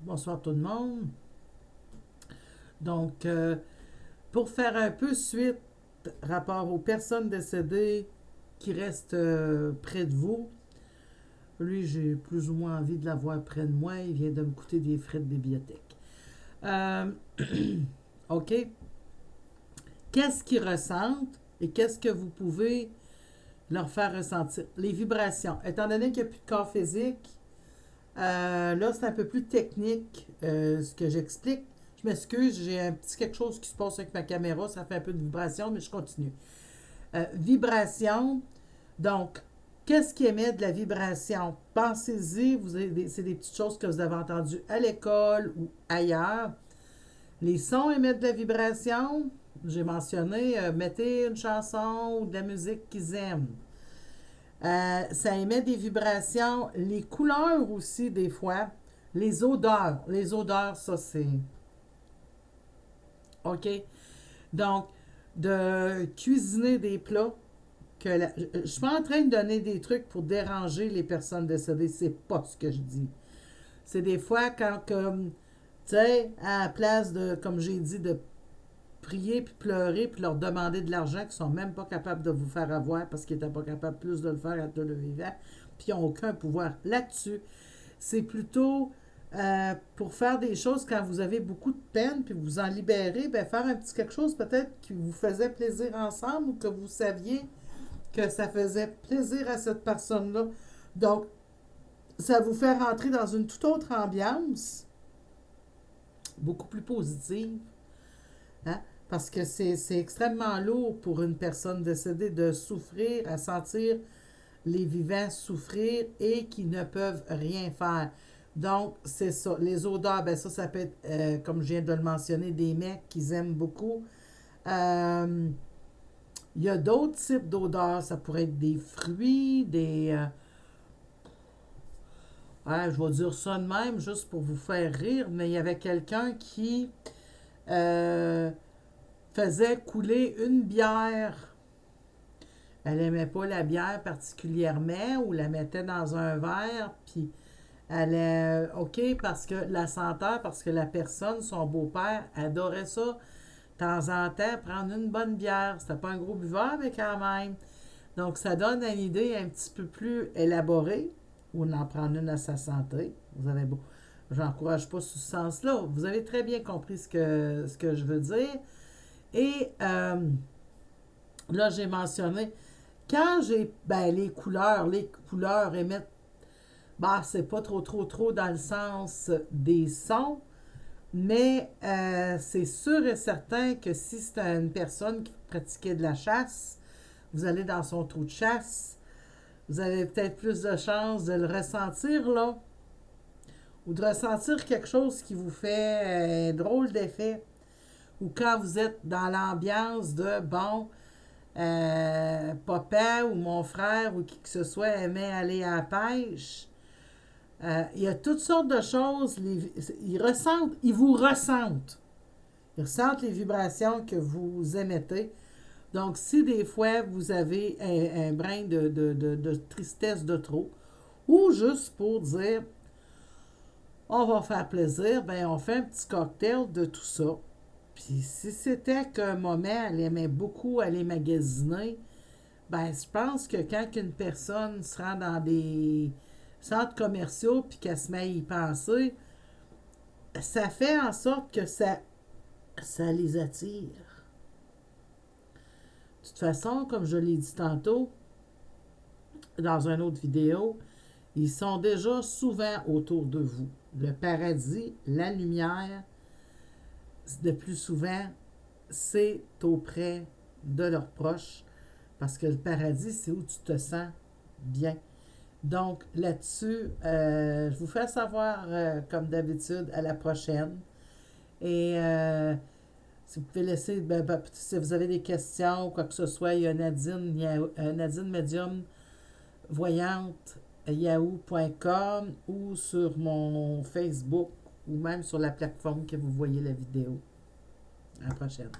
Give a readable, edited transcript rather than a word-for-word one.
Bonsoir tout le monde. Donc, pour faire un peu suite rapport aux personnes décédées qui restent près de vous, lui, j'ai plus ou moins envie de l'avoir près de moi. Il vient de me coûter des frais de bibliothèque. Euh, OK. Qu'est-ce qu'ils ressentent et qu'est-ce que vous pouvez leur faire ressentir? Les vibrations. Étant donné qu'il n'y a plus de corps physique, là, c'est un peu plus technique ce que j'explique. Je m'excuse, j'ai un petit quelque chose qui se passe avec ma caméra, ça fait un peu de vibration, mais je continue. Vibration, donc, qu'est-ce qui émet de la vibration? Pensez-y, c'est des petites choses que vous avez entendues à l'école ou ailleurs. Les sons émettent de la vibration. J'ai mentionné, mettez une chanson ou de la musique qu'ils aiment. Ça émet des vibrations. Les couleurs aussi, des fois. Les odeurs. Les odeurs, ça, c'est... OK? Donc, de cuisiner des plats. Je ne suis pas en train de donner des trucs pour déranger les personnes décédées. C'est pas ce que je dis. C'est des fois quand, comme, tu sais, à la place de, comme j'ai dit, de prier puis pleurer puis leur demander de l'argent qu'ils sont même pas capables de vous faire avoir parce qu'ils n'étaient pas capables plus de le faire de le vivant puis ils n'ont aucun pouvoir là-dessus. C'est plutôt pour faire des choses quand vous avez beaucoup de peine puis vous en libérez, ben faire un petit quelque chose peut-être qui vous faisait plaisir ensemble ou que vous saviez que ça faisait plaisir à cette personne-là. Donc, ça vous fait rentrer dans une toute autre ambiance, beaucoup plus positive. Hein? Parce que c'est extrêmement lourd pour une personne décédée de souffrir, à sentir les vivants souffrir et qui ne peuvent rien faire. Donc, c'est ça. Les odeurs, ben ça peut être, comme je viens de le mentionner, des mecs qu'ils aiment beaucoup. Euh, Il y a d'autres types d'odeurs. Ça pourrait être des fruits, des... ouais, je vais dire ça de même, juste pour vous faire rire, mais il y avait quelqu'un qui euh, faisait couler une bière. Elle aimait pas la bière particulièrement ou la mettait dans un verre, puis elle est OK parce que la senteur, parce que la personne, son beau-père, adorait ça. De temps en temps, prendre une bonne bière. C'était pas un gros buveur, mais quand même. Donc, ça donne une idée un petit peu plus élaborée, ou d'en prendre une à sa santé. Vous avez beau. J'encourage pas ce sens-là. Vous avez très bien compris ce que je veux dire. Et là, j'ai mentionné, quand j'ai, ben, les couleurs émettent, bah, c'est pas trop dans le sens des sons, mais c'est sûr et certain que si c'est une personne qui pratiquait de la chasse, vous allez dans son trou de chasse, vous avez peut-être plus de chances de le ressentir là, ou de ressentir quelque chose qui vous fait un drôle d'effet, ou quand vous êtes dans l'ambiance de, bon, papa ou mon frère ou qui que ce soit aimait aller à la pêche. Il y a toutes sortes de choses. Ils vous ressentent. Ils ressentent les vibrations que vous émettez. Donc, si des fois vous avez un brin de tristesse de trop, ou juste pour dire on va faire plaisir, ben on fait un petit cocktail de tout ça. Puis si c'était qu'un moment, elle aimait beaucoup aller magasiner, ben je pense que quand une personne se rend dans des centres commerciaux puis qu'elle se met à y penser, ça fait en sorte que ça les attire. De toute façon, comme je l'ai dit tantôt dans une autre vidéo, ils sont déjà souvent autour de vous. Le paradis, la lumière, de plus souvent, c'est auprès de leurs proches. Parce que le paradis, c'est où tu te sens bien. Donc, là-dessus, je vous fais savoir, comme d'habitude, à la prochaine. Et si vous pouvez laisser, si vous avez des questions ou quoi que ce soit, il y a Nadine Medium Voyante yahoo.com ou sur mon Facebook ou même sur la plateforme que vous voyez la vidéo. À la prochaine.